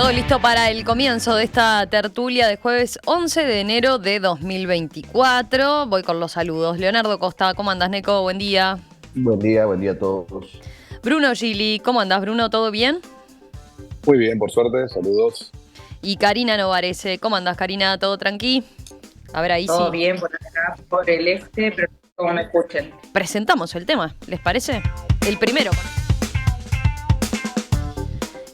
Todo listo para el comienzo de esta tertulia de jueves 11 de enero de 2024. Voy con los saludos. Leonardo Costa, ¿cómo andás, Neco? Buen día. Buen día a todos. Bruno Gili, ¿cómo andás, Bruno? ¿Todo bien? Muy bien, por suerte, saludos. Y Karina Novarese, ¿cómo andás, Karina? ¿Todo tranqui? A ver, ahí Todo sí. bien por acá, por el este, pero como me escuchen. Presentamos el tema, ¿les parece? El primero.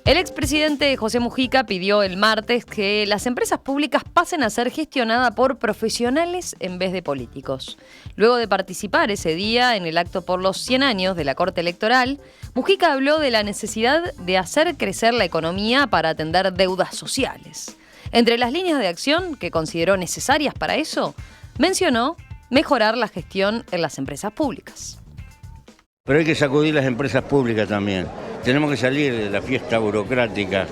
El expresidente José Mujica pidió el martes que las empresas públicas pasen a ser gestionadas por profesionales en vez de políticos. Luego de participar ese día en el acto por los 100 años de la Corte Electoral, Mujica habló de la necesidad de hacer crecer la economía para atender deudas sociales. Entre las líneas de acción que consideró necesarias para eso, mencionó mejorar la gestión en las empresas públicas. Pero hay que sacudir las empresas públicas también. Tenemos que salir de la fiesta burocrática.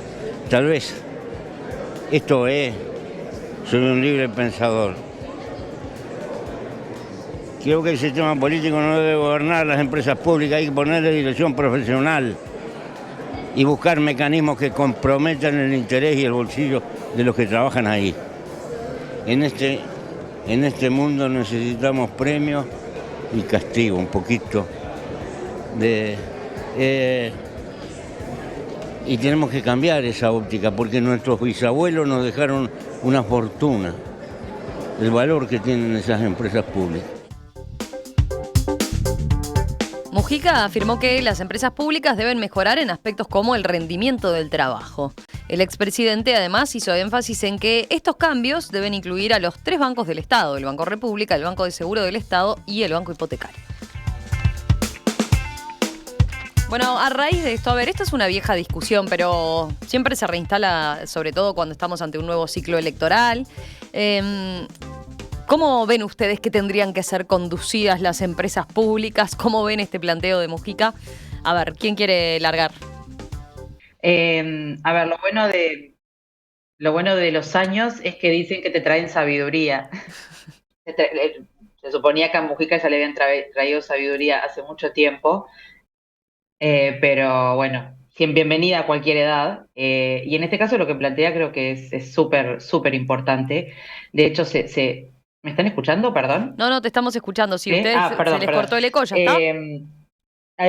Tal vez esto es, soy un libre pensador. Creo que el sistema político no debe gobernar las empresas públicas, hay que ponerle dirección profesional y buscar mecanismos que comprometan el interés y el bolsillo de los que trabajan ahí. En este mundo necesitamos premios y castigo, un poquito y tenemos que cambiar esa óptica porque nuestros bisabuelos nos dejaron una fortuna, el valor que tienen esas empresas públicas. Mujica afirmó que las empresas públicas deben mejorar en aspectos como el rendimiento del trabajo. El expresidente además hizo énfasis en que estos cambios deben incluir a los 3 bancos del Estado, el Banco República, el Banco de Seguro del Estado y el Banco Hipotecario. Bueno, a raíz de esto, a ver, esta es una vieja discusión, pero siempre se reinstala, sobre todo cuando estamos ante un nuevo ciclo electoral. ¿Cómo ven ustedes que tendrían que ser conducidas las empresas públicas? ¿Cómo ven este planteo de Mujica? A ver, ¿quién quiere largar? A ver, lo bueno de los años es que dicen que te traen sabiduría. Se suponía que a Mujica ya le habían traído sabiduría hace mucho tiempo, pero bueno, bienvenida a cualquier edad. Y en este caso lo que plantea creo que es súper, súper importante. De hecho, ¿me están escuchando? Perdón. No, te estamos escuchando. Si ¿Sí? ustedes Perdón, se les cortó el eco, ¿ya está?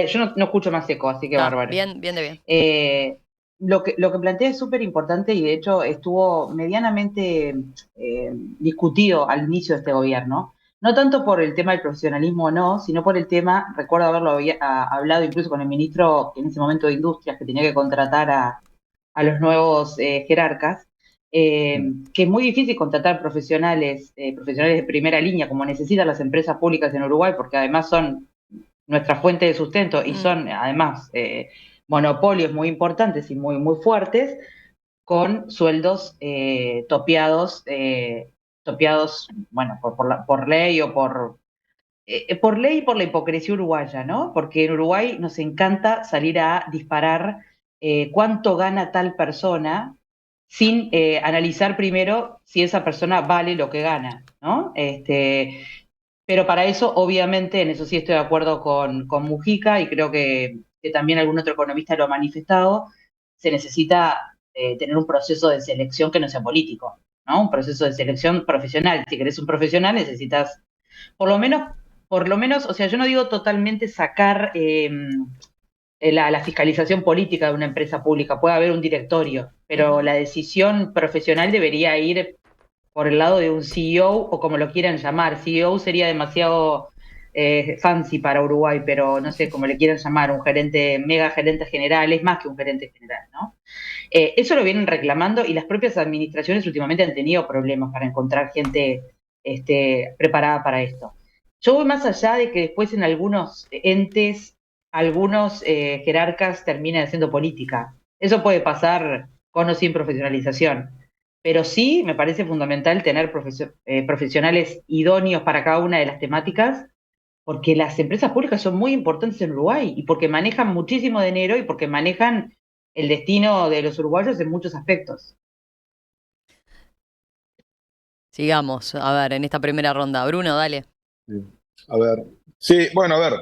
Yo no escucho más eco, así que Está, bárbaro. bien de bien. Lo que plantea es súper importante y de hecho estuvo medianamente discutido al inicio de este gobierno. No tanto por el tema del profesionalismo o no, sino por el tema, recuerdo haberlo hablado incluso con el ministro en ese momento de Industrias, que tenía que contratar a los nuevos jerarcas, que es muy difícil contratar profesionales de primera línea como necesitan las empresas públicas en Uruguay, porque además son nuestra fuente de sustento y son además monopolios muy importantes y muy, muy fuertes, con sueldos topeados, bueno, por ley o por ley y por la hipocresía uruguaya, ¿no? Porque en Uruguay nos encanta salir a disparar cuánto gana tal persona sin analizar primero si esa persona vale lo que gana, ¿no? Pero para eso, obviamente, en eso sí estoy de acuerdo con Mujica y creo que también algún otro economista lo ha manifestado, se necesita tener un proceso de selección que no sea político, ¿no? Un proceso de selección profesional. Si querés un profesional, necesitas, por lo menos, o sea, yo no digo totalmente sacar la fiscalización política de una empresa pública, puede haber un directorio, pero la decisión profesional debería ir por el lado de un CEO o como lo quieran llamar. CEO sería demasiado fancy para Uruguay, pero no sé cómo le quieran llamar, un mega gerente general, es más que un gerente general, ¿no? Eso lo vienen reclamando y las propias administraciones últimamente han tenido problemas para encontrar gente preparada para esto. Yo voy más allá de que después en algunos entes, algunos jerarcas terminen haciendo política. Eso puede pasar con o sin profesionalización. Pero sí me parece fundamental tener profesionales idóneos para cada una de las temáticas, porque las empresas públicas son muy importantes en Uruguay y porque manejan muchísimo dinero y porque manejan el destino de los uruguayos en muchos aspectos. Sigamos, a ver, en esta primera ronda. Bruno, dale. A ver, sí, bueno, a ver,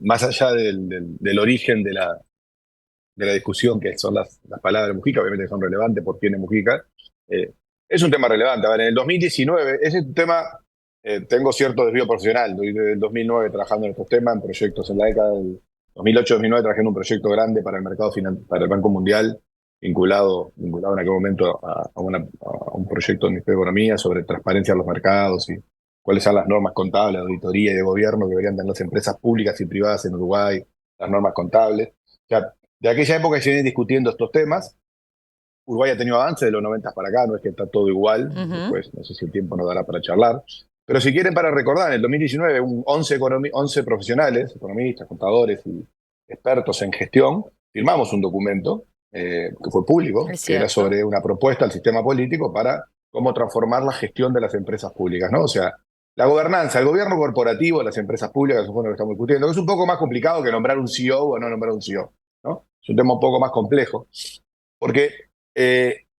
más allá del origen de de la discusión, que son las palabras de Mujica, obviamente son relevantes por quién es Mujica. Es un tema relevante. A ver, en el 2019, ese tema, tengo cierto desvío profesional. Estoy desde el 2009 trabajando en estos temas, en proyectos en la década del 2008-2009, trabajé en un proyecto grande para el mercado para el Banco Mundial, vinculado en aquel momento a un proyecto del Ministerio de Economía sobre transparencia de los mercados y cuáles son las normas contables de auditoría y de gobierno que deberían tener las empresas públicas y privadas en Uruguay, las normas contables. O sea, de aquella época se vienen discutiendo estos temas. Uruguay ha tenido avances de los 90 para acá, no es que está todo igual. Después, no sé si el tiempo nos dará para charlar. Pero si quieren, para recordar, en el 2019, 11 profesionales, economistas, contadores y expertos en gestión, firmamos un documento que fue público, que era sobre una propuesta al sistema político para cómo transformar la gestión de las empresas públicas, ¿no? O sea, la gobernanza, el gobierno corporativo de las empresas públicas, eso es lo que estamos discutiendo, que es un poco más complicado que nombrar un CEO o no nombrar un CEO, ¿no? Es un tema un poco más complejo, porque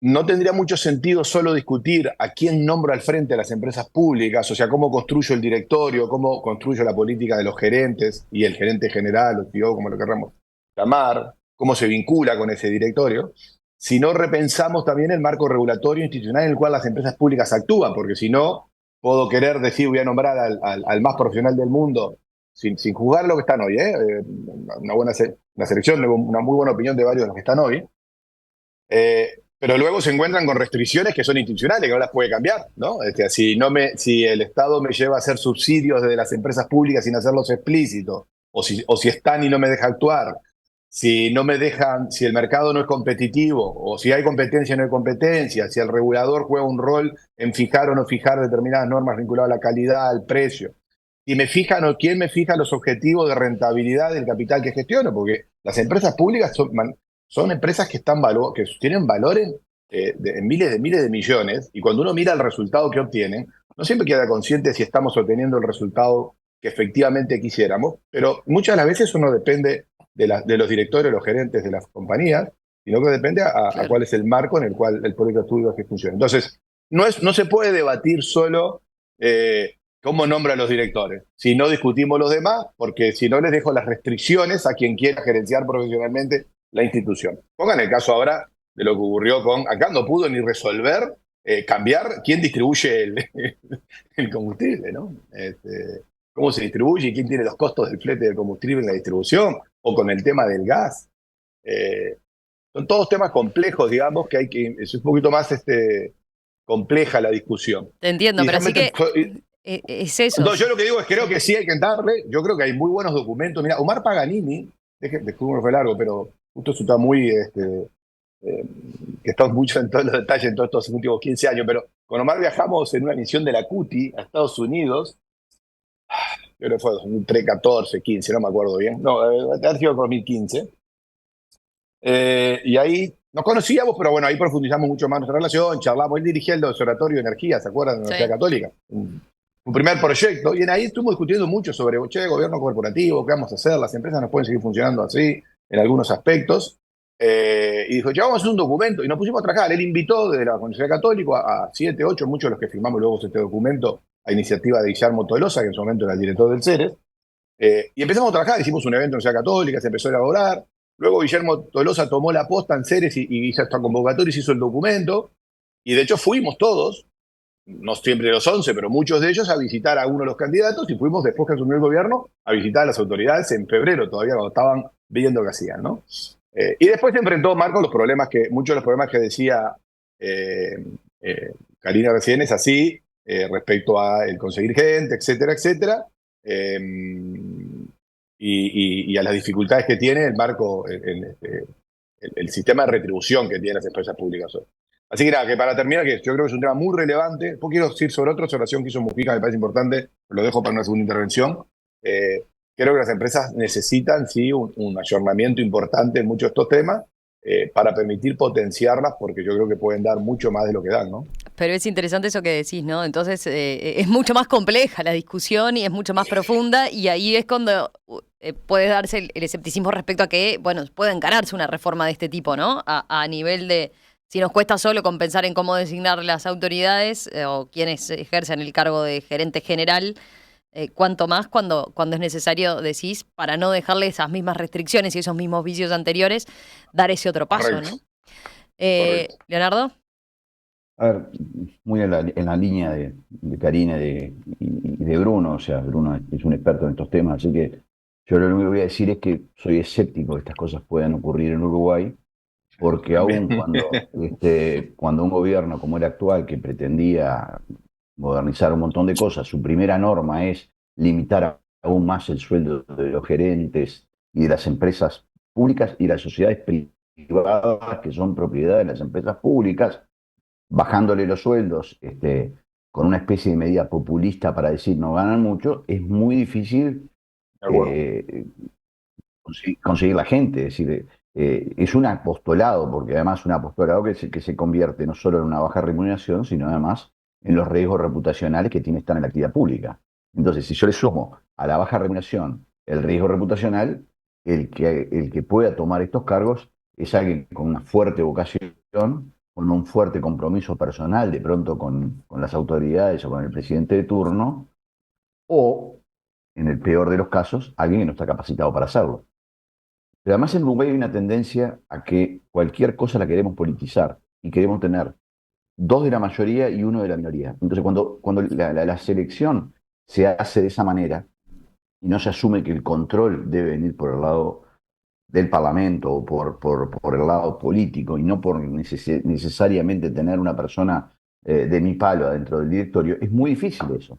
no tendría mucho sentido solo discutir a quién nombro al frente de las empresas públicas, o sea, cómo construyo el directorio, cómo construyo la política de los gerentes y el gerente general, o CEO, como lo queramos llamar, cómo se vincula con ese directorio, si no repensamos también el marco regulatorio institucional en el cual las empresas públicas actúan, porque si no, puedo querer decir, voy a nombrar al más profesional del mundo, sin juzgar lo que están hoy, una selección, una muy buena opinión de varios de los que están hoy, pero luego se encuentran con restricciones que son institucionales, que no las puede cambiar, ¿no? Si el Estado me lleva a hacer subsidios desde las empresas públicas sin hacerlos explícitos, o si están y no me deja actuar, si no me dejan, si el mercado no es competitivo, o si hay competencia o no hay competencia, si el regulador juega un rol en fijar o no fijar determinadas normas vinculadas a la calidad, al precio, y me fijan o quién me fija los objetivos de rentabilidad del capital que gestiono, porque las empresas públicas son empresas que tienen valores en miles de millones, y cuando uno mira el resultado que obtienen, no siempre queda consciente si estamos obteniendo el resultado que efectivamente quisiéramos, pero muchas de las veces eso no depende de los directores, los gerentes de las compañías, sino que depende a cuál es el marco en el cual el proyecto público que funciona. Entonces, no se puede debatir solo cómo nombra a los directores, si no discutimos los demás, porque si no les dejo las restricciones a quien quiera gerenciar profesionalmente la institución. Pongan el caso ahora de lo que ocurrió acá no pudo ni resolver, cambiar quién distribuye el combustible, ¿no? Cómo se distribuye y quién tiene los costos del flete del combustible en la distribución, o con el tema del gas. Son todos temas complejos, digamos, es un poquito más compleja la discusión. Te entiendo, pero así que es eso. No, yo lo que digo es que creo que sí hay que darle, yo creo que hay muy buenos documentos. Mira, Omar Paganini, descubrimos fue largo, pero justo eso está muy, que está mucho en todos los detalles en todos estos últimos 15 años, pero con Omar viajamos en una misión de la CUTI a Estados Unidos. Creo que fue 2014, 15, no me acuerdo bien. No, ha sido 2015. Y ahí nos conocíamos, pero bueno, ahí profundizamos mucho más nuestra relación, charlamos. Él dirigía el Observatorio de Energía, ¿se acuerdan? De la Universidad Católica. Un primer proyecto. Y en ahí estuvimos discutiendo mucho sobre, gobierno corporativo, qué vamos a hacer, las empresas no pueden seguir funcionando así en algunos aspectos. Y dijo, vamos a hacer un documento. Y nos pusimos a trabajar. Él invitó desde la Universidad Católica a 7, 8, muchos de los que firmamos luego este documento, a iniciativa de Guillermo Tolosa, que en su momento era el director del CERES, y empezamos a trabajar, hicimos un evento en la Universidad Católica, se empezó a elaborar, luego Guillermo Tolosa tomó la posta en CERES y hizo esta convocatoria y se hizo el documento, y de hecho fuimos todos, no siempre los 11, pero muchos de ellos, a visitar a uno de los candidatos, y fuimos después que asumió el gobierno a visitar a las autoridades en febrero, todavía cuando estaban viendo qué hacían, ¿no? Y después se enfrentó Marco muchos de los problemas que decía Karina recién es así, respecto a el conseguir gente, etcétera, etcétera, y a las dificultades que tiene el marco, el sistema de retribución que tienen las empresas públicas hoy. Así que nada, que para terminar, que yo creo que es un tema muy relevante, después quiero decir sobre otra observación que hizo Mujica, me parece importante, lo dejo para una segunda intervención. Creo que las empresas necesitan, sí, un ayornamiento importante en muchos de estos temas, para permitir potenciarlas, porque yo creo que pueden dar mucho más de lo que dan, ¿no? Pero es interesante eso que decís, ¿no? Entonces es mucho más compleja la discusión y es mucho más profunda, y ahí es cuando puede darse el escepticismo respecto a que, bueno, puede encararse una reforma de este tipo, ¿no? A nivel de, si nos cuesta solo compensar en cómo designar las autoridades o quienes ejercen el cargo de gerente general, Cuanto más cuando es necesario, decís, para no dejarle esas mismas restricciones y esos mismos vicios anteriores, dar ese otro paso, Correcto, ¿no? correcto. Leonardo. A ver, muy en la línea de Karina y de Bruno, o sea, Bruno es un experto en estos temas, así que yo lo único que voy a decir es que soy escéptico que estas cosas puedan ocurrir en Uruguay, porque También. aun cuando un gobierno como el actual, que pretendía modernizar un montón de cosas, su primera norma es limitar aún más el sueldo de los gerentes y de las empresas públicas y las sociedades privadas que son propiedad de las empresas públicas, bajándole los sueldos, con una especie de medida populista para decir no ganan mucho, es muy difícil De acuerdo. eh, conseguir la gente. Es decir, es un apostolado, porque además un apostolado que se convierte no solo en una baja remuneración, sino además en los riesgos reputacionales que tiene estar en la actividad pública. Entonces, si yo le sumo a la baja remuneración el riesgo reputacional, el que pueda tomar estos cargos es alguien con una fuerte vocación, con un fuerte compromiso personal, de pronto con las autoridades o con el presidente de turno, o, en el peor de los casos, alguien que no está capacitado para hacerlo. Pero además en Uruguay hay una tendencia a que cualquier cosa la queremos politizar y queremos tener dos de la mayoría y uno de la minoría. Entonces, cuando la selección se hace de esa manera y no se asume que el control debe venir por el lado del Parlamento o por el lado político y no por necesariamente tener una persona de mi palo adentro del directorio, es muy difícil eso.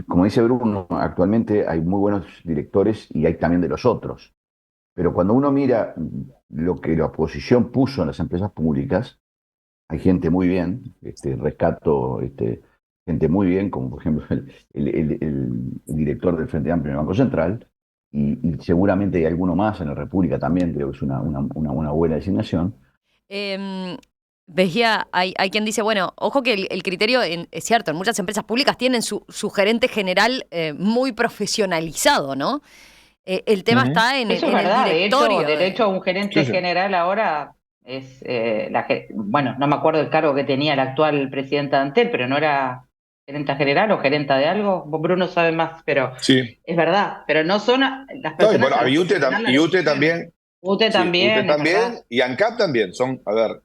Como dice Bruno, actualmente hay muy buenos directores y hay también de los otros. Pero cuando uno mira lo que la oposición puso en las empresas públicas, hay gente muy bien, rescato gente muy bien, como por ejemplo el director del Frente Amplio en el Banco Central, y seguramente hay alguno más en la República también, creo que es una buena designación. Em, Veía, hay quien dice, bueno, ojo que el criterio, es cierto, en muchas empresas públicas tienen su gerente general muy profesionalizado, ¿no? El tema Ujú. está en, Eso es en el verdad, directorio. de hecho un gerente Sí, sí. general ahora es, bueno, no me acuerdo el cargo que tenía el actual presidente de Antel, pero no era gerenta general o gerenta de algo, Bruno sabe más, pero Sí. es verdad, pero no son las No, y personas bueno, a las que se les dan la Y UTE elección. también, UTE sí, UTE también, es también verdad. y ANCAP también. Son, a ver,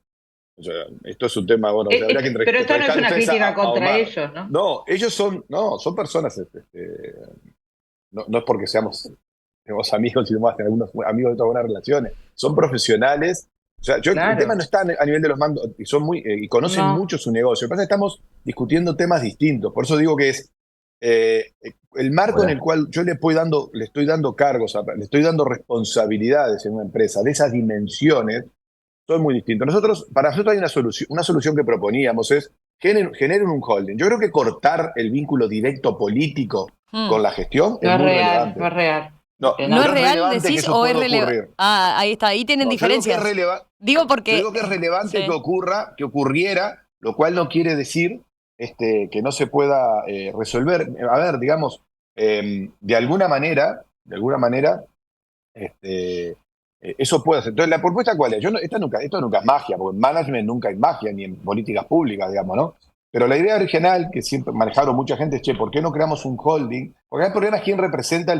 o sea, esto es un tema, bueno, habría que Pero esto no es entrevistar una ustedes crítica a contra Omar. ellos, ¿no? No, ellos son, no, son personas, no, no es porque seamos amigos y demás, algunos amigos de todas buenas relaciones. Son profesionales. O sea, el tema Claro, no está a nivel de los mandos, y son y conocen no, mucho su negocio. Lo que pasa es que estamos discutiendo temas distintos. Por eso digo que es el marco en el Hola. cual yo le estoy dando cargos, le estoy dando responsabilidades en una empresa de esas dimensiones, son muy distintos. Para nosotros hay una solución que proponíamos es generen un holding. Yo creo que cortar el vínculo directo político Hmm. con la gestión es no es muy real, no relevante. es real. No, ¿No es pero No. es real, relevante que decís, eso o es pueda relevante? ocurrir. Ah, ahí está, ahí tienen No, yo digo que es diferencias. relevante. Digo Yo porque, digo que es relevante sí. que ocurriera, lo cual no quiere decir que no se pueda resolver. A ver, digamos, de alguna manera, eso puede ser. Entonces, ¿la propuesta cuál es? Esto nunca es magia, porque en management nunca hay magia, ni en políticas públicas, digamos, ¿no? Pero la idea original, que siempre manejaron mucha gente, es, che, ¿por qué no creamos un holding? Porque el problema es quién representa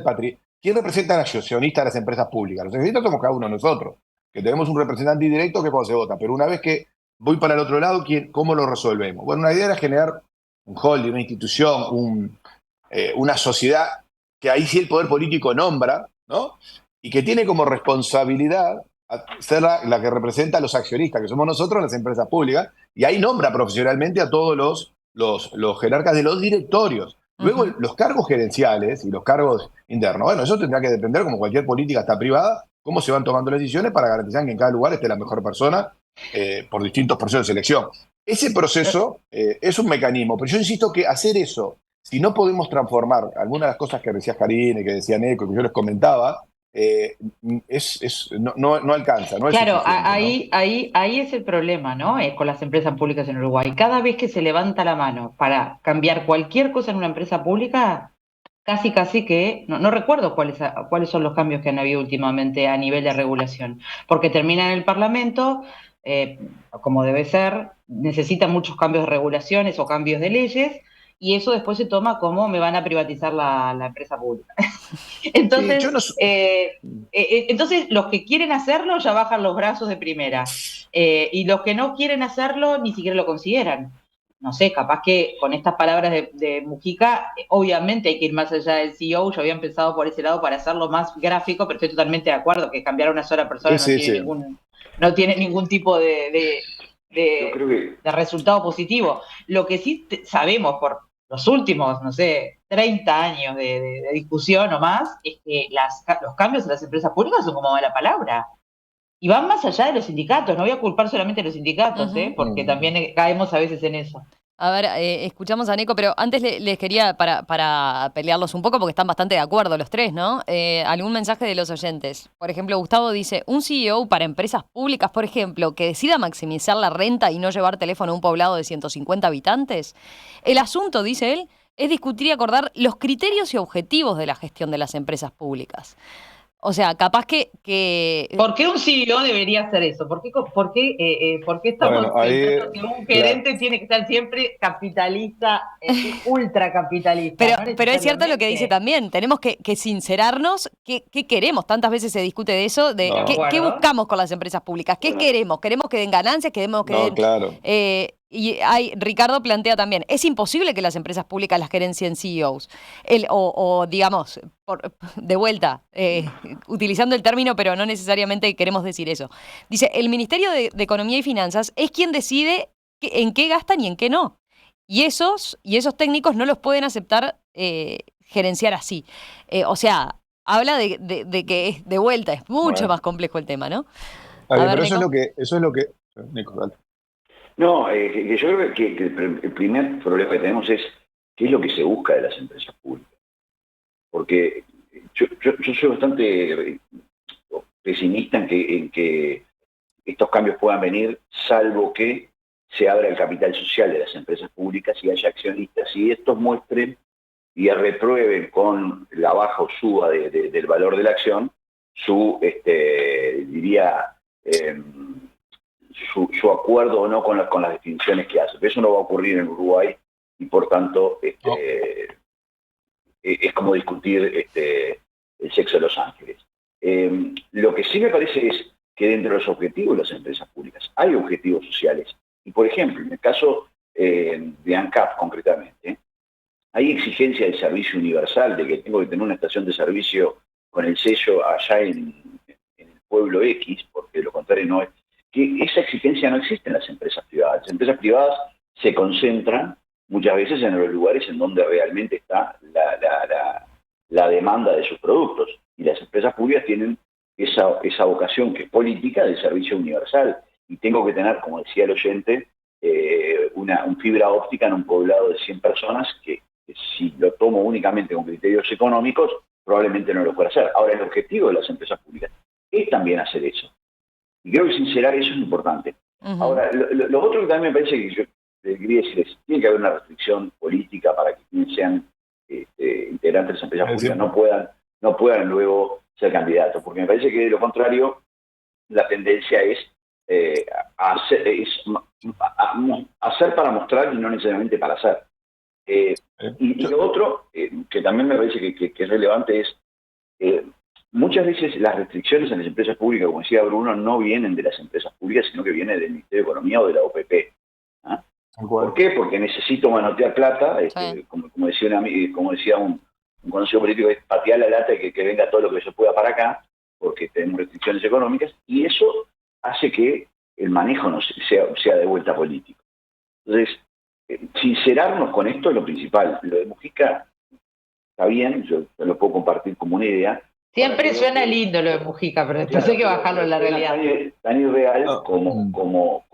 quién representa al accionista de las empresas públicas. Los accionistas somos cada uno de nosotros, que tenemos un representante indirecto que cuando se vota, pero una vez que voy para el otro lado, ¿cómo lo resolvemos? Bueno, una idea era generar un holding, una institución, una sociedad que ahí sí el poder político nombra, ¿no? Y que tiene como responsabilidad ser la que representa a los accionistas, que somos nosotros, las empresas públicas, y ahí nombra profesionalmente a todos los jerarcas de los directorios. Luego, Ujú. los cargos gerenciales y los cargos internos, bueno, eso tendrá que depender, como cualquier política está privada, cómo se van tomando las decisiones para garantizar que en cada lugar esté la mejor persona por distintos procesos de selección. Ese proceso es un mecanismo, pero yo insisto que hacer eso, si no podemos transformar algunas de las cosas que decía Karine, que decía Neco, que yo les comentaba, no alcanza, no es Claro, suficiente, ¿no? ahí es el problema, ¿no? Con las empresas públicas en Uruguay. Cada vez que se levanta la mano para cambiar cualquier cosa en una empresa pública, casi que, no recuerdo cuáles son los cambios que han habido últimamente a nivel de regulación, porque termina en el Parlamento, como debe ser, necesita muchos cambios de regulaciones o cambios de leyes, y eso después se toma como me van a privatizar la empresa pública. Entonces, entonces, los que quieren hacerlo ya bajan los brazos de primera, y los que no quieren hacerlo ni siquiera lo consideran. No sé, capaz que con estas palabras de Mujica, obviamente hay que ir más allá del CEO. Yo había empezado por ese lado para hacerlo más gráfico, pero estoy totalmente de acuerdo que cambiar a una sola persona no tiene ningún tipo de resultado positivo. Lo que sí sabemos por los últimos, no sé, 30 años de discusión o más, es que los cambios en las empresas públicas son como mala palabra. Y van más allá de los sindicatos. No voy a culpar solamente a los sindicatos, porque también caemos a veces en eso. A ver, escuchamos a Nico, pero antes les quería, para pelearlos un poco, porque están bastante de acuerdo los tres, ¿no? Algún mensaje de los oyentes. Por ejemplo, Gustavo dice, un CEO para empresas públicas, por ejemplo, que decida maximizar la renta y no llevar teléfono a un poblado de 150 habitantes. El asunto, dice él, es discutir y acordar los criterios y objetivos de la gestión de las empresas públicas. O sea, capaz que... ¿Por qué un CEO debería hacer eso? ¿Por qué estamos pensando que un gerente tiene que ser siempre capitalista, ultracapitalista? Pero es cierto lo que dice también, tenemos que sincerarnos, ¿qué queremos? Tantas veces se discute de eso, ¿qué buscamos con las empresas públicas? ¿Qué queremos? ¿Queremos que den ganancias? ¿Queremos que den...? Claro. Ricardo plantea también, es imposible que las empresas públicas las gerencien CEOs. Digamos, de vuelta, utilizando el término, pero no necesariamente queremos decir eso. Dice, el Ministerio de Economía y Finanzas es quien decide en qué gastan y en qué no. Y esos técnicos no los pueden aceptar gerenciar así. O sea, habla de que de vuelta es mucho más complejo el tema, ¿no? Pero eso es lo que... Nico, dale. No, que yo creo que el primer problema que tenemos es qué es lo que se busca de las empresas públicas. Porque yo soy bastante pesimista en que estos cambios puedan venir, salvo que se abra el capital social de las empresas públicas y haya accionistas y estos muestren y reprueben con la baja o suba del valor de la acción su, su acuerdo o no con las definiciones que hace. Pero eso no va a ocurrir en Uruguay y por tanto es como discutir el sexo de los ángeles. Lo que sí me parece es que dentro de los objetivos de las empresas públicas hay objetivos sociales. Y por ejemplo, en el caso de ANCAP concretamente, hay exigencia de servicio universal, de que tengo que tener una estación de servicio con el sello allá en el pueblo X, porque de lo contrario no es. Que esa exigencia no existe en las empresas privadas. Las empresas privadas se concentran muchas veces en los lugares en donde realmente está la demanda de sus productos. Y las empresas públicas tienen esa vocación que es política de servicio universal. Y tengo que tener, como decía el oyente, una fibra óptica en un poblado de 100 personas que si lo tomo únicamente con criterios económicos, probablemente no lo pueda hacer. Ahora, el objetivo de las empresas públicas es también hacer eso. Y creo que sincerar eso es importante. Ahora, lo otro que también me parece que yo quería decir es, tiene que haber una restricción política para que quienes sean integrantes de las empresas públicas no puedan luego ser candidatos, porque me parece que de lo contrario la tendencia es hacer para mostrar y no necesariamente para hacer. Y lo otro, que también me parece que es relevante, es muchas veces las restricciones en las empresas públicas, como decía Bruno, no vienen de las empresas públicas, sino que vienen del Ministerio de Economía o de la OPP. ¿Ah? ¿Por qué? Porque necesito manotear plata, como decía un conocido político, es patear la lata y que venga todo lo que se pueda para acá, porque tenemos restricciones económicas, y eso hace que el manejo no sea de vuelta político. Entonces, sincerarnos con esto es lo principal. Lo de Mujica está bien, yo lo puedo compartir como una idea. Siempre suena lindo lo de Mujica, pero después hay que bajarlo en la realidad. Tan irreal como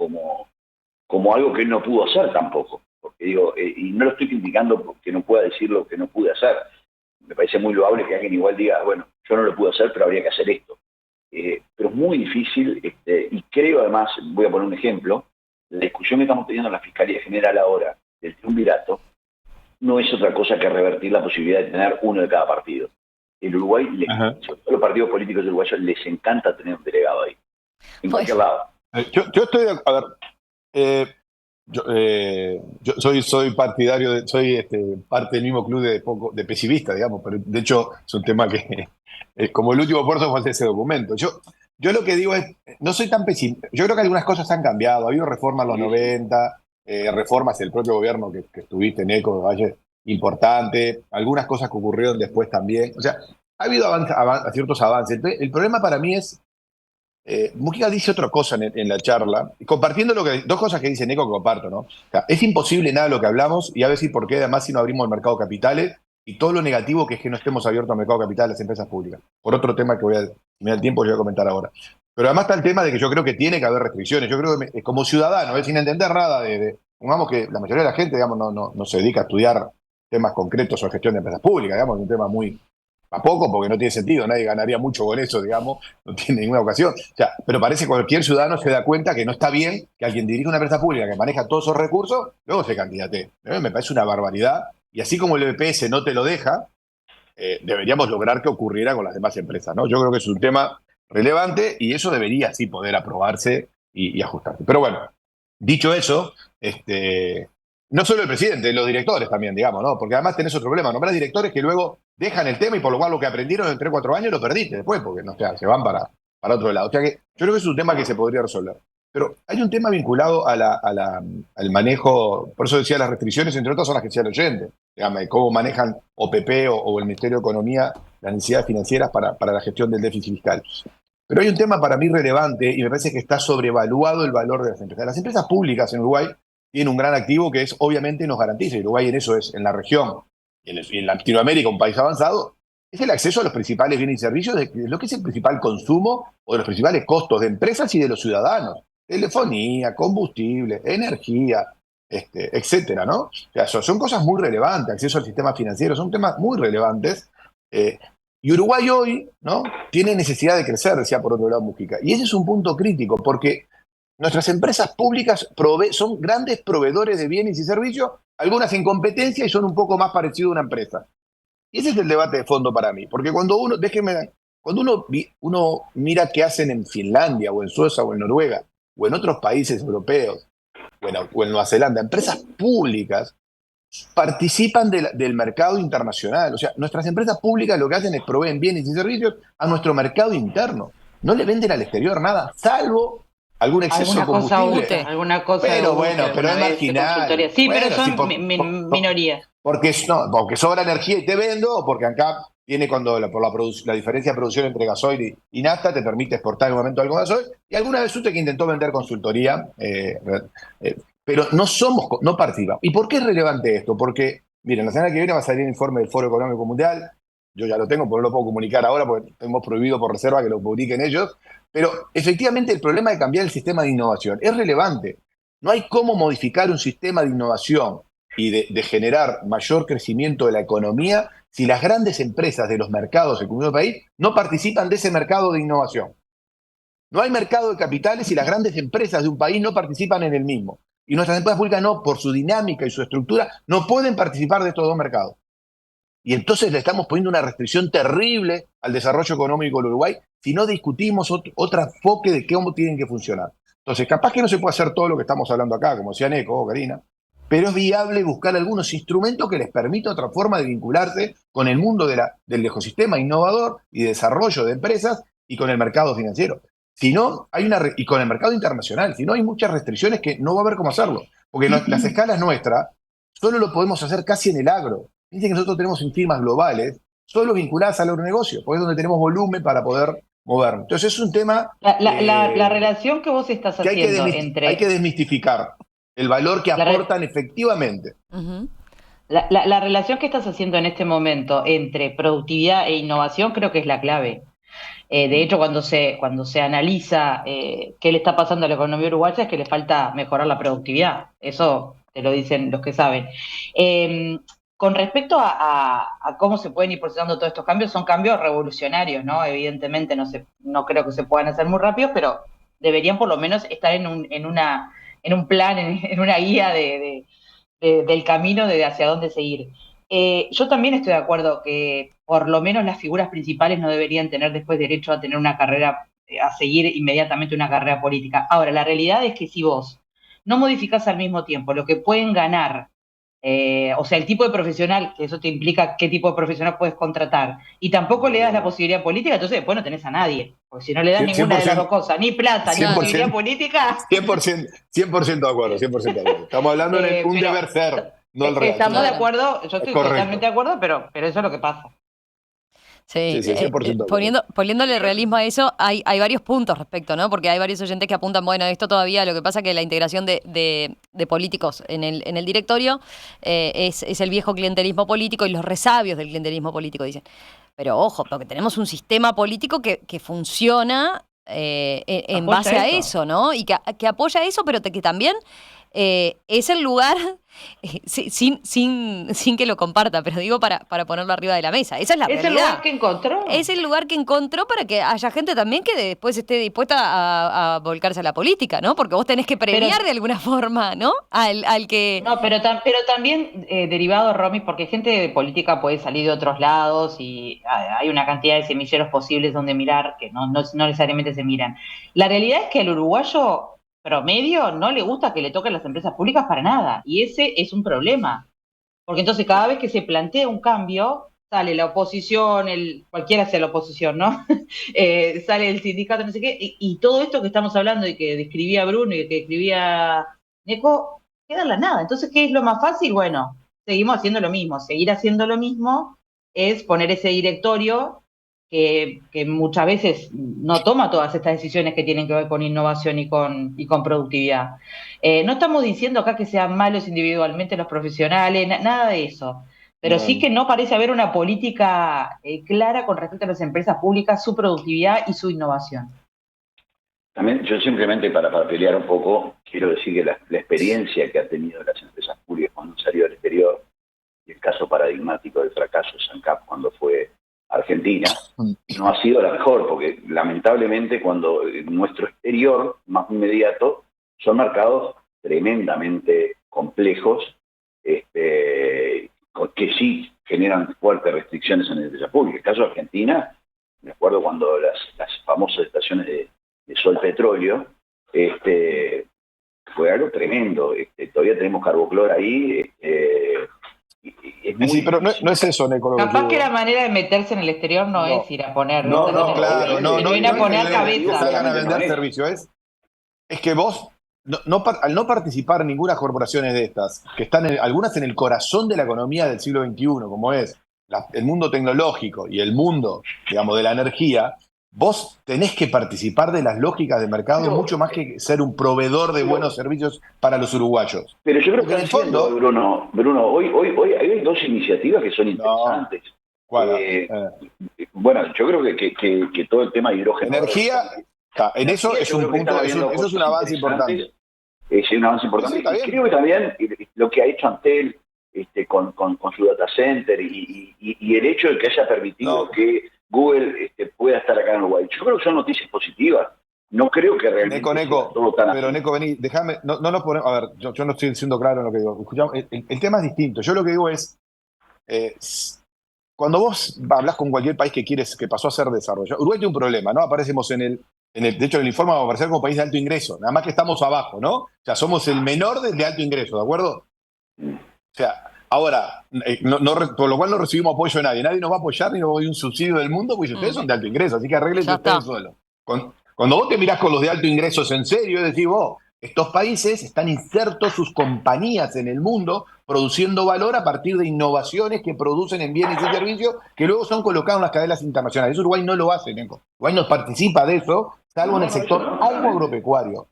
algo que él no pudo hacer tampoco. Porque digo, y no lo estoy criticando porque no pueda decir lo que no pude hacer. Me parece muy loable que alguien igual diga, bueno, yo no lo pude hacer, pero habría que hacer esto. Pero es muy difícil, y creo además, voy a poner un ejemplo, la discusión que estamos teniendo en la Fiscalía General ahora del triunvirato no es otra cosa que revertir la posibilidad de tener uno de cada partido. El Uruguay, sobre todo los partidos políticos uruguayos, les encanta tener un delegado ahí, en cualquier lado. Yo estoy de acuerdo. Yo soy partidario, soy parte del mismo club de pesimistas, digamos, pero de hecho es un tema que es como el último puerto falta ese documento. Yo lo que digo es, no soy tan pesimista. Yo creo que algunas cosas han cambiado. Ha habido reformas en los 90, reformas del propio gobierno que estuviste en ECO, Valle, importante, algunas cosas que ocurrieron después también. O sea, ha habido ciertos avances. El problema para mí es Mujica dice otra cosa en la charla, compartiendo dos cosas que dice Nico que comparto, ¿no? O sea, es imposible nada de lo que hablamos y a ver si por qué además si no abrimos el mercado de capitales y todo lo negativo que es que no estemos abiertos al mercado de capitales de las empresas públicas. Por otro tema que si me da el tiempo, yo voy a comentar ahora. Pero además está el tema de que yo creo que tiene que haber restricciones. Yo creo que como ciudadano, sin entender nada pongamos que la mayoría de la gente, digamos, no se dedica a estudiar temas concretos sobre gestión de empresas públicas, digamos, es un tema muy a poco, porque no tiene sentido, nadie ganaría mucho con eso, digamos, no tiene ninguna ocasión. O sea, pero parece que cualquier ciudadano se da cuenta que no está bien que alguien dirija una empresa pública que maneja todos esos recursos, luego se candidate. Me parece una barbaridad. Y así como el BPS no te lo deja, deberíamos lograr que ocurriera con las demás empresas, ¿no? Yo creo que es un tema relevante y eso debería sí poder aprobarse y ajustarse. Pero bueno, dicho eso, no solo el presidente, los directores también, digamos, ¿no? Porque además tenés otro problema, nombrás directores que luego dejan el tema y por lo cual lo que aprendieron en 3 o 4 años lo perdiste después, porque no, se van para otro lado. O sea que yo creo que es un tema que se podría resolver. Pero hay un tema vinculado al manejo, por eso decía las restricciones, entre otras son las que decía el oyente, digamos, cómo manejan OPP o el Ministerio de Economía las necesidades financieras para la gestión del déficit fiscal. Pero hay un tema para mí relevante y me parece que está sobrevaluado el valor de las empresas. Las empresas públicas en Uruguay tienen un gran activo que es, obviamente, nos garantiza, y Uruguay en eso es, en la región, y en Latinoamérica, un país avanzado, es el acceso a los principales bienes y servicios de lo que es el principal consumo o de los principales costos de empresas y de los ciudadanos. Telefonía, combustible, energía, etcétera, ¿no? O sea, son cosas muy relevantes, acceso al sistema financiero, son temas muy relevantes. Y Uruguay hoy, ¿no?, tiene necesidad de crecer, decía por otro lado Mujica. Y ese es un punto crítico, porque nuestras empresas públicas son grandes proveedores de bienes y servicios, algunas en competencia y son un poco más parecidos a una empresa. Y ese es el debate de fondo para mí, porque cuando uno mira qué hacen en Finlandia o en Suecia o en Noruega o en otros países europeos o en Nueva Zelanda, empresas públicas participan del mercado internacional. O sea, nuestras empresas públicas lo que hacen es proveen bienes y servicios a nuestro mercado interno. No le venden al exterior nada, salvo algún exceso de combustible. Alguna cosa pero bueno, pero es marginal. Sí, bueno, pero son minorías. Porque sobra energía y te vendo, o porque acá tiene la diferencia de producción entre gasoil y nafta te permite exportar en un momento algo de gasoil. Y alguna vez usted que intentó vender consultoría, pero no participa. ¿Y por qué es relevante esto? Porque, miren, la semana que viene va a salir el informe del Foro Económico Mundial. Yo ya lo tengo, pero no lo puedo comunicar ahora porque hemos prohibido por reserva que lo publiquen ellos. Pero efectivamente el problema de cambiar el sistema de innovación es relevante. No hay cómo modificar un sistema de innovación y de generar mayor crecimiento de la economía si las grandes empresas de los mercados del país no participan de ese mercado de innovación. No hay mercado de capitales si las grandes empresas de un país no participan en el mismo. Y nuestras empresas públicas no, por su dinámica y su estructura, no pueden participar de estos dos mercados. Y entonces le estamos poniendo una restricción terrible al desarrollo económico del Uruguay si no discutimos otro enfoque de cómo tienen que funcionar. Entonces, capaz que no se puede hacer todo lo que estamos hablando acá, como decía Neco o Karina, pero es viable buscar algunos instrumentos que les permitan otra forma de vincularse con el mundo del ecosistema innovador y de desarrollo de empresas y con el mercado financiero. Si no, y con el mercado internacional, si no hay muchas restricciones que no va a haber cómo hacerlo. Porque las escalas nuestras solo lo podemos hacer casi en el agro. Dicen que nosotros tenemos firmas globales, solo vinculadas al agronegocio, porque es donde tenemos volumen para poder movernos. Entonces es un tema... La relación que vos estás haciendo entre... Hay que desmistificar el valor que aportan efectivamente. Uh-huh. La relación que estás haciendo en este momento entre productividad e innovación creo que es la clave. De hecho, cuando se analiza qué le está pasando a la economía uruguaya es que le falta mejorar la productividad. Eso te lo dicen los que saben. Con respecto a cómo se pueden ir procesando todos estos cambios, son cambios revolucionarios, ¿no? Evidentemente no creo que se puedan hacer muy rápido, pero deberían por lo menos estar en un plan, en una guía del camino de hacia dónde seguir. Yo también estoy de acuerdo que por lo menos las figuras principales no deberían tener después derecho a tener una carrera, a seguir inmediatamente una carrera política. Ahora, la realidad es que si vos no modificás al mismo tiempo lo que pueden ganar, o sea, el tipo de profesional, que eso te implica qué tipo de profesional puedes contratar, y tampoco le das la posibilidad política, entonces después no tenés a nadie, porque si no le das ninguna de las dos cosas, ni plata, ni posibilidad política. 100% de acuerdo, 100% de acuerdo. Estamos hablando de un deber ser, no el real. Estamos de acuerdo, yo estoy totalmente de acuerdo, pero eso es lo que pasa. Sí, 100%. Poniéndole realismo a eso, hay varios puntos respecto, ¿no? Porque hay varios oyentes que apuntan, bueno, esto todavía, lo que pasa que la integración de políticos en el directorio es el viejo clientelismo político y los resabios del clientelismo político, dicen. Pero ojo, porque tenemos un sistema político que funciona en base a eso, ¿no? Y que apoya eso, pero que también es el lugar, sin que lo comparta, pero digo para ponerlo arriba de la mesa. Esa es la realidad. ¿Es el lugar que encontró? Es el lugar que encontró para que haya gente también que después esté dispuesta a volcarse a la política, ¿no? Porque vos tenés que premiar de alguna forma, ¿no? Al que... No, pero también derivado, Romy, porque gente de política puede salir de otros lados y hay una cantidad de semilleros posibles donde mirar que no necesariamente se miran. La realidad es que al uruguayo promedio no le gusta que le toquen las empresas públicas para nada, y ese es un problema, porque entonces cada vez que se plantea un cambio, sale la oposición, cualquiera sea la oposición, ¿no? Sale el sindicato, no sé qué, y todo esto que estamos hablando y que describía Bruno y que describía Neco, queda en la nada. Entonces, ¿qué es lo más fácil? Bueno, seguimos haciendo lo mismo. Seguir haciendo lo mismo es poner ese directorio que muchas veces no toma todas estas decisiones que tienen que ver con innovación y con productividad. No estamos diciendo acá que sean malos individualmente los profesionales, nada de eso, pero sí que no parece haber una política clara con respecto a las empresas públicas, su productividad y su innovación. También yo simplemente para pelear un poco, quiero decir que la experiencia que ha tenido las empresas públicas cuando han salido al exterior, y el caso paradigmático del fracaso de SANCAP cuando fue Argentina, no ha sido la mejor, porque lamentablemente cuando nuestro exterior más inmediato son mercados tremendamente complejos, que sí generan fuertes restricciones en la empresa pública. El caso de Argentina, me acuerdo cuando las famosas estaciones de Sol Petróleo, fue algo tremendo. Todavía tenemos Carboclor ahí. Sí, pero no es eso, Neco. Capaz que la manera de meterse en el exterior no es ir a poner. Claro, no ir a poner cabeza. Salgan a vender servicio. Es que vos, al no participar en ninguna corporaciones de estas, que están algunas en el corazón de la economía del siglo XXI, como es el mundo tecnológico y el mundo, digamos, de la energía, vos tenés que participar de las lógicas de mercado mucho más que ser un proveedor de buenos servicios para los uruguayos. Pero yo creo que en el fondo, Bruno, hoy hay dos iniciativas que son interesantes. ¿Cuál? Bueno, yo creo que todo el tema de hidrógeno... Energía, en eso es un punto, eso es un avance importante. Es un avance importante. Sí, y creo que también lo que ha hecho Antel con su data center y el hecho de que haya permitido que Google pueda estar acá en Uruguay. Yo creo que son noticias positivas. No creo que realmente Neco, todo tan pero así. Neco, vení, déjame, no nos ponemos, a ver, yo no estoy siendo claro en lo que digo. Escuchamos, el tema es distinto. Yo lo que digo es, cuando vos hablas con cualquier país que pasó a ser desarrollo, Uruguay tiene un problema, ¿no? Aparecemos de hecho, en el informe vamos a aparecer como país de alto ingreso, nada más que estamos abajo, ¿no? O sea, somos el menor de alto ingreso, ¿de acuerdo? O sea, ahora, por lo cual no recibimos apoyo de nadie. Nadie nos va a apoyar ni nos va a dar un subsidio del mundo, porque ustedes son de alto ingreso, así que arréglense ustedes solos. Cuando vos te mirás con los de alto ingreso en serio, decís vos, estos países están insertos sus compañías en el mundo, produciendo valor a partir de innovaciones que producen en bienes y servicios que luego son colocados en las cadenas internacionales. Eso Uruguay no lo hace, Neco. Uruguay no participa de eso, salvo en el sector agropecuario.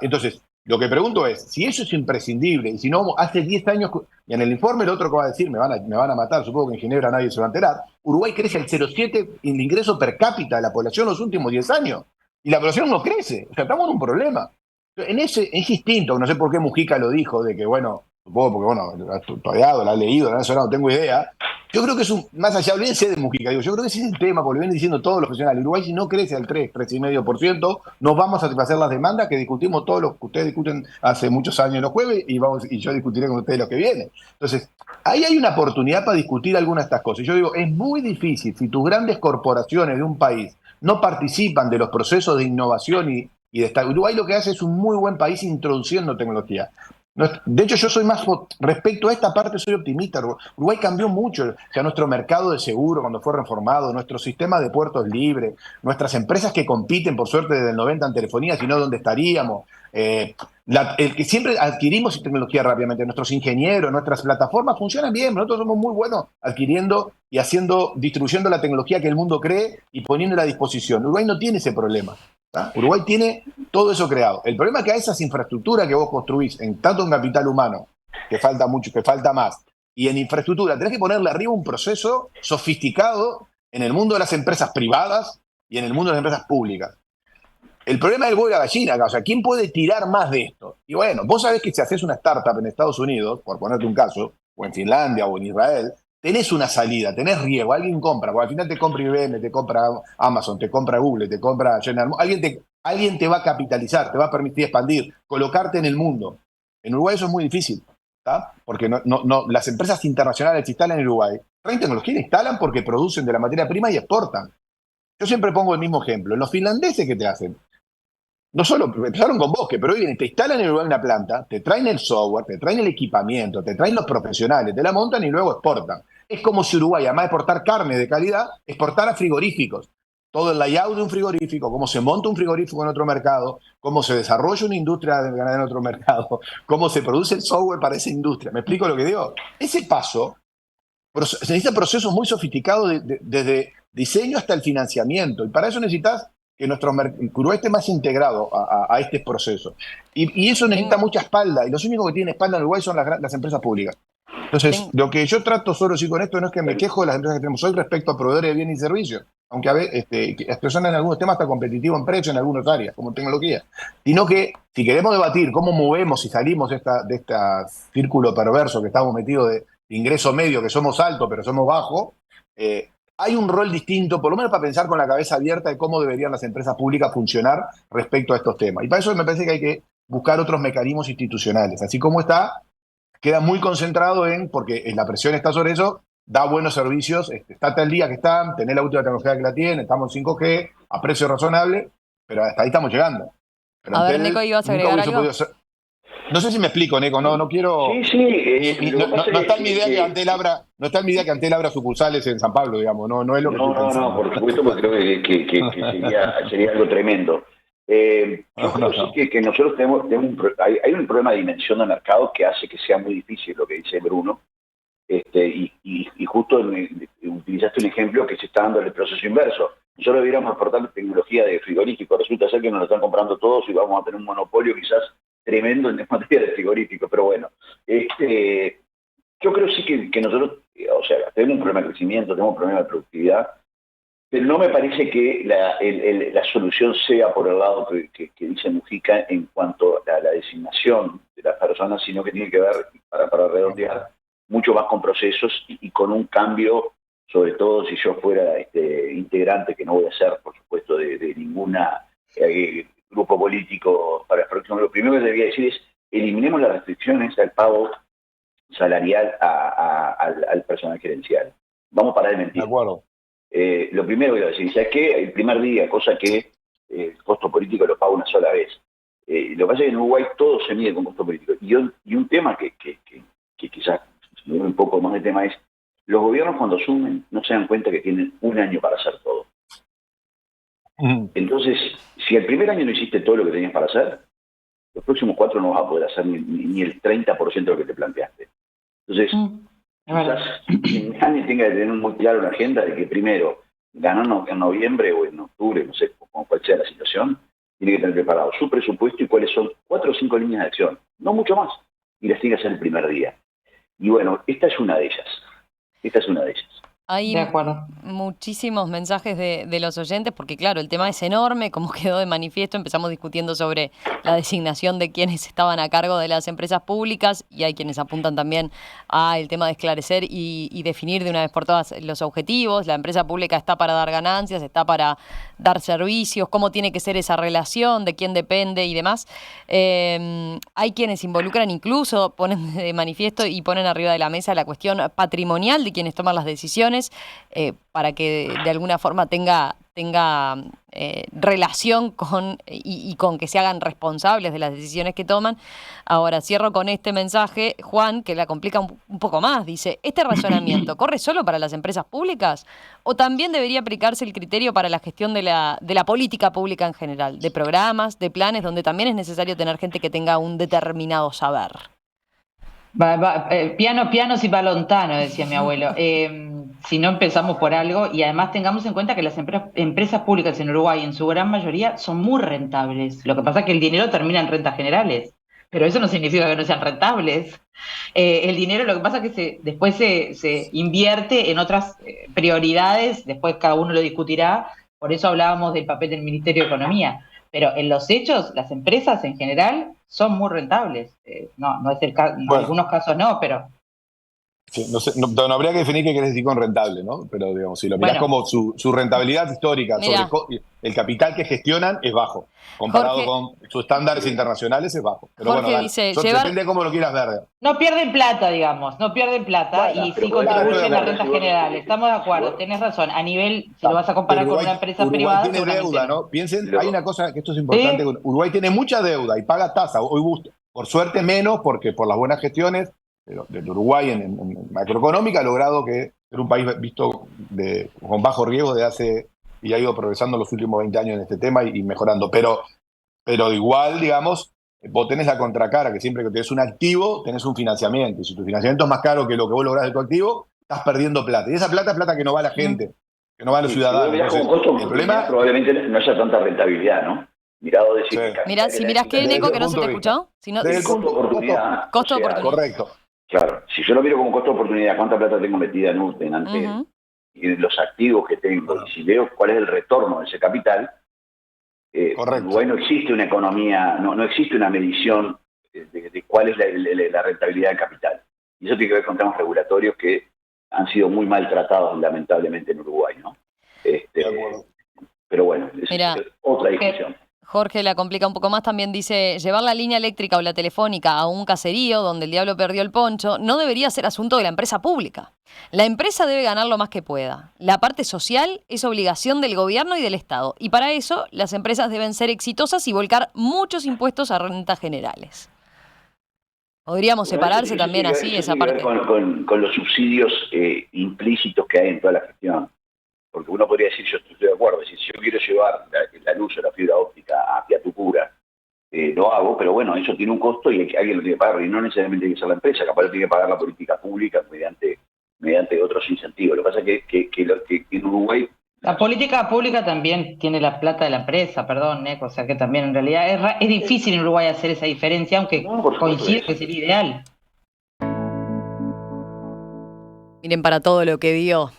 Entonces, lo que pregunto es, si eso es imprescindible, y si no, hace 10 años, y en el informe el otro que va a decir, me van a matar, supongo que en Ginebra nadie se va a enterar, Uruguay crece el 0,7 en el ingreso per cápita de la población los últimos 10 años, y la población no crece, o sea, estamos en un problema. Es distinto, no sé por qué Mujica lo dijo, de que bueno, supongo porque bueno, lo ha estudiado, lo ha leído, lo ha sonado, no tengo idea. Yo creo que es más allá, olvídense de Mujica, yo creo que ese es el tema, porque lo vienen diciendo todos los profesionales. Uruguay si no crece al 3,5%, nos vamos a satisfacer las demandas que discutimos todos los que ustedes discuten hace muchos años los jueves y yo discutiré con ustedes los que vienen. Entonces, ahí hay una oportunidad para discutir algunas de estas cosas. Y yo digo, es muy difícil si tus grandes corporaciones de un país no participan de los procesos de innovación y destaca. Uruguay lo que hace es un muy buen país introduciendo tecnología. De hecho, yo soy más, respecto a esta parte, soy optimista. Uruguay cambió mucho, o sea, nuestro mercado de seguro cuando fue reformado, nuestro sistema de puertos libres, nuestras empresas que compiten, por suerte, desde el 90 en telefonía, si no, ¿dónde estaríamos? El que siempre adquirimos tecnología rápidamente, nuestros ingenieros, nuestras plataformas funcionan bien, nosotros somos muy buenos adquiriendo y distribuyendo la tecnología que el mundo cree y poniéndola a disposición. Uruguay no tiene ese problema. Uruguay tiene todo eso creado. El problema es que a esas infraestructuras que vos construís, tanto en capital humano, que falta mucho, que falta más, y en infraestructura, tenés que ponerle arriba un proceso sofisticado en el mundo de las empresas privadas y en el mundo de las empresas públicas. El problema es el huevo y la gallina acá, o sea, ¿quién puede tirar más de esto? Y bueno, vos sabés que si haces una startup en Estados Unidos, por ponerte un caso, o en Finlandia o en Israel, tenés una salida, tenés riesgo, alguien compra, porque al final te compra IBM, te compra Amazon, te compra Google, te compra General Motors, alguien te va a capitalizar, te va a permitir expandir, colocarte en el mundo. En Uruguay eso es muy difícil, ¿tá? Porque las empresas internacionales que instalan en Uruguay, traen tecnología, instalan porque producen de la materia prima y exportan. Yo siempre pongo el mismo ejemplo. Los finlandeses, ¿qué te hacen? No solo empezaron con Bosque, pero hoy vienen, te instalan en Uruguay una planta, te traen el software, te traen el equipamiento, te traen los profesionales, te la montan y luego exportan. Es como si Uruguay, además de exportar carne de calidad, exportara frigoríficos. Todo el layout de un frigorífico, cómo se monta un frigorífico en otro mercado, cómo se desarrolla una industria de ganadera en otro mercado, cómo se produce el software para esa industria. ¿Me explico lo que digo? Ese paso, se necesita procesos muy sofisticados desde diseño hasta el financiamiento. Y para eso necesitas que Uruguay esté más integrado a este proceso. Y eso necesita mucha espalda, y los únicos que tienen espalda en Uruguay son las empresas públicas. Entonces, lo que yo trato solo decir con esto no es que me quejo de las empresas que tenemos hoy respecto a proveedores de bienes y servicios, aunque a veces son en algunos temas hasta competitivos en precio en algunas áreas, como tecnología, sino que si queremos debatir cómo movemos y salimos de este círculo perverso que estamos metidos de ingreso medio, que somos altos pero somos bajos, hay un rol distinto, por lo menos para pensar con la cabeza abierta de cómo deberían las empresas públicas funcionar respecto a estos temas. Y para eso me parece que hay que buscar otros mecanismos institucionales. Así como queda muy concentrado porque la presión está sobre eso, da buenos servicios, está hasta el día que están, tener la última tecnología que la tiene, estamos en 5G, a precio razonable, pero hasta ahí estamos llegando. Pero a ver, Nico, ¿ibas a agregar algo? No sé si me explico, Nico, no quiero... Sí. No está en mi idea que Antel abra sucursales en San Pablo, digamos, no es lo que estoy pensando. No, por supuesto, porque creo que sería algo tremendo. Yo creo que nosotros hay un problema de dimensión de mercado que hace que sea muy difícil lo que dice Bruno, y justo utilizaste un ejemplo que se está dando en el proceso inverso. Nosotros deberíamos aportar tecnología de frigorífico, resulta ser que nos lo están comprando todos y vamos a tener un monopolio quizás tremendo en materia de frigorífico, pero bueno, yo creo sí que nosotros, tenemos un problema de crecimiento, tenemos un problema de productividad, pero no me parece que la solución sea por el lado que dice Mujica en cuanto a la designación de las personas, sino que tiene que ver, para redondear, mucho más con procesos y con un cambio, sobre todo si yo fuera integrante, que no voy a ser, por supuesto, de ninguna grupo político para el próximo. Lo primero que debería decir es, eliminemos las restricciones al pago salarial al personal gerencial. Vamos a parar de mentir. De acuerdo. Lo primero que voy a decir, ¿sabes qué? El primer día, cosa que el costo político lo paga una sola vez. Lo que pasa es que en Uruguay todo se mide con costo político. Y un tema que quizás un poco más de tema es, los gobiernos cuando asumen no se dan cuenta que tienen un año para hacer todo. Entonces, si el primer año no hiciste todo lo que tenías para hacer, los próximos 4 no vas a poder hacer ni el 30% de lo que te planteaste. Entonces, quizás nadie tenga que tener muy claro una agenda de que primero, ganando en noviembre o en octubre, no sé, como cual sea la situación, tiene que tener preparado su presupuesto y cuáles son 4 o 5 líneas de acción, no mucho más, y las tiene que hacer el primer día. Y bueno, esta es una de ellas. Hay muchísimos mensajes de los oyentes, porque claro, el tema es enorme, como quedó de manifiesto, empezamos discutiendo sobre la designación de quienes estaban a cargo de las empresas públicas, y hay quienes apuntan también al tema de esclarecer y definir de una vez por todas los objetivos. La empresa pública está para dar ganancias, está para dar servicios, cómo tiene que ser esa relación, de quién depende y demás. Hay quienes involucran, incluso ponen de manifiesto y ponen arriba de la mesa la cuestión patrimonial de quienes toman las decisiones, para que de alguna forma tenga tenga relación con y con que se hagan responsables de las decisiones que toman. Ahora, cierro con este mensaje, Juan, que la complica un poco más. Dice, ¿este razonamiento corre solo para las empresas públicas o también debería aplicarse el criterio para la gestión de la política pública en general, de programas, de planes, donde también es necesario tener gente que tenga un determinado saber? Pianos y balontano, decía mi abuelo. Si no empezamos por algo, y además tengamos en cuenta que las empresas públicas en Uruguay, en su gran mayoría, son muy rentables. Lo que pasa es que el dinero termina en rentas generales, pero eso no significa que no sean rentables. El dinero, lo que pasa es que después se invierte en otras prioridades, después cada uno lo discutirá, por eso hablábamos del papel del Ministerio de Economía. Pero en los hechos, las empresas en general son muy rentables. No es el caso, en algunos casos no, pero... Sí, no habría que definir qué querés decir con rentable, ¿no? Pero digamos, si lo mirás como su rentabilidad histórica sobre el capital que gestionan es bajo, comparado Jorge, con sus estándares internacionales es bajo. Pero Jorge bueno, dice, depende de cómo lo quieras ver. No pierden plata, digamos, no pierden plata y sí contribuyen a rentas generales. Estamos de acuerdo, tenés razón. A nivel, si lo vas a comparar con una empresa privada... Uruguay tiene deuda, ¿no? Piensen, hay una cosa que esto es importante. Uruguay tiene mucha deuda y paga tasa. Hoy, por suerte, menos, porque por las buenas gestiones del Uruguay en macroeconómica ha logrado que ser un país visto con bajo riesgo y ha ido progresando los últimos 20 años en este tema y mejorando. Pero igual, digamos, vos tenés la contracara, que siempre que tenés un activo, tenés un financiamiento. Y si tu financiamiento es más caro que lo que vos lográs de tu activo, estás perdiendo plata. Y esa plata es plata que no va a la gente, que no va a los ciudadanos. Entonces, el problema probablemente no haya tanta rentabilidad, ¿no? Mirado de si mirás que Neco, que no se te escuchó. El costo de oportunidad. Costo de oportunidad. Correcto. Claro, si yo lo miro como costo de oportunidad, cuánta plata tengo metida en Antel, y los activos que tengo, y si veo cuál es el retorno de ese capital, en Uruguay no existe una economía, no existe una medición de cuál es la rentabilidad del capital. Y eso tiene que ver con temas regulatorios que han sido muy maltratados, lamentablemente, en Uruguay, ¿no? Pero bueno, es otra discusión. Jorge la complica un poco más, también dice, llevar la línea eléctrica o la telefónica a un caserío donde el diablo perdió el poncho no debería ser asunto de la empresa pública. La empresa debe ganar lo más que pueda. La parte social es obligación del gobierno y del Estado. Y para eso, las empresas deben ser exitosas y volcar muchos impuestos a rentas generales. Podríamos separarse también así esa parte. Con los subsidios implícitos que hay en toda la gestión. Porque uno podría decir, yo estoy de acuerdo, si yo quiero llevar la luz o la fibra óptica a Piatucura, lo hago, pero bueno, eso tiene un costo y alguien lo tiene que pagar, y no necesariamente tiene que ser la empresa, capaz lo tiene que pagar la política pública mediante otros incentivos. Lo que pasa es que en Uruguay... La política pública también tiene la plata de la empresa, perdón, Neco, o sea que también en realidad es difícil en Uruguay hacer esa diferencia, aunque coincide que sería ideal. Miren para todo lo que dio.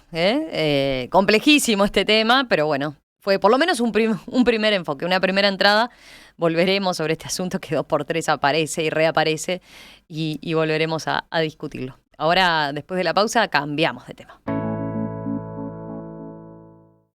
Complejísimo este tema, pero bueno, fue por lo menos un primer enfoque, una primera entrada. Volveremos sobre este asunto que 2x3 aparece y reaparece y volveremos a discutirlo. Ahora, después de la pausa, cambiamos de tema.